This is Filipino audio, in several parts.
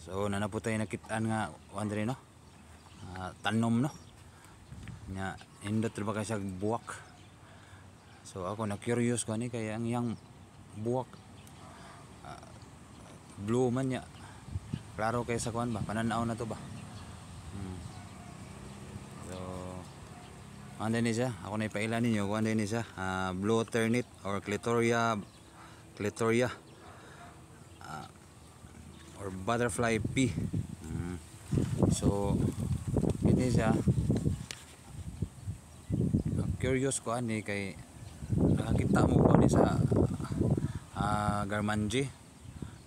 So nanaputay nakitaan nga wandre no. Tanom no. Nya indot ba kay sa buwak. So ako na curious ko ani kay ang yang buwak blue man nya. Klaro kay sa kuan ba pananaw na to ba. So ano ni siya? Ako na ipailan ninyo kung ano ni siya. Blue ternit or clitoria or butterfly pea. So ini siya curious ko ani kay nakakita mo ko ni sa Garmanji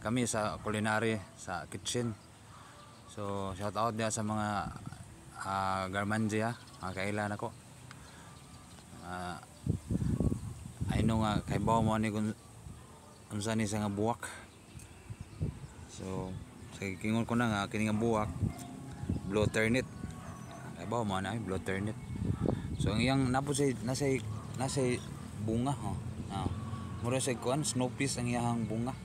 kami sa culinary sa kitchen. So shout out dia sa mga Garmanji mga kailan ako. I know nga kay bawo mo ni kung unsa ni sa nga buwak. So sige kingon ko na nga kini nga buwak blue ternit. Kay bawo mo na blue ternit. So ang iyang nasa bunga mura sa kuan snow peas ang iyang bunga.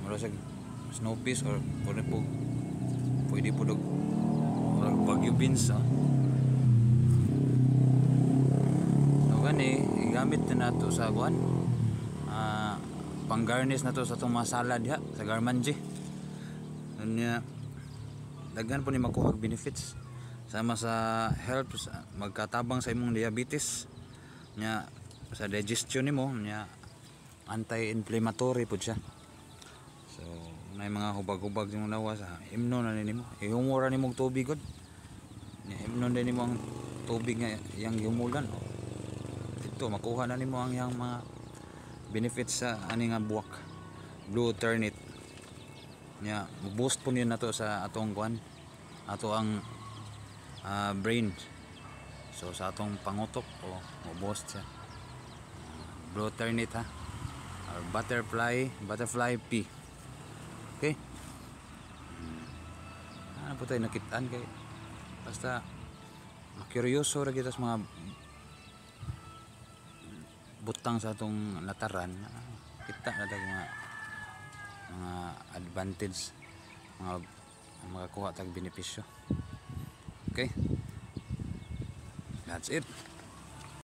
Mura sa snow peas or pwede po dog Baguio beans so gani igamit na nato sa kuan pang garnish na to sa itong mga salad sa Garmanji. Nya daghan po ni makuha benefits sama sa health magkatabang sa imong diabetes nya sa digestion nimo nya anti-inflammatory pud siya. So may mga hubag-hubag yung nawa sa imnon na nimo ihumura nimo og tubig god nya imnon din nimo ang tubig nga yang humulan dito makuha na nimo ang yang mga benefits sa ani nga buwak blue ternit nya boost po niyo nato sa atong kuan ato ang brain. So sa atong pangutok boost siya blue ternit or butterfly pea. Okay, ano po tayo nakitaan kay basta makuryoso ra kita sa mga butang sa atong lataran kita na tag mga advantage mga makakuha tag benepisyo. Okay, that's it.